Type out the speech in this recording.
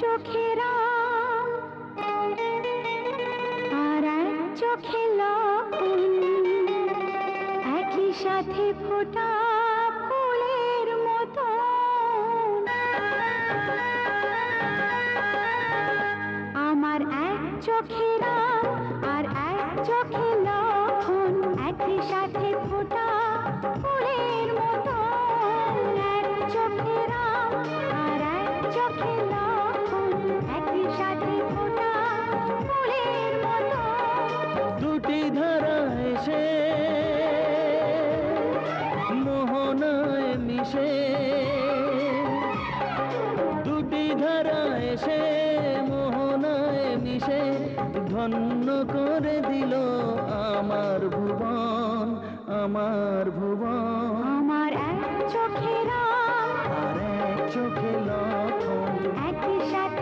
চোখেরা আর এক চোখে লক্ষণ, একই সাথে ফোটা ফুলের মতো। আমার এক চোখেরা আর এক চোখে লক্ষণ, একই সাথে ফোটা ফুলের মতো। এক চোখেরা আর এক চোখে লক্ষণ, একই সাথে ফোটা ফুলের মতো। দুটি ধারা এসে মোহনায় মিশে, দুটি ধারা এসে মোহনায় মিশে ধন্য করে দিল আমার ভুবন, আমার ভুবন। আমার এক চোখেরা আর এক চোখে লক্ষণ, একই সাথে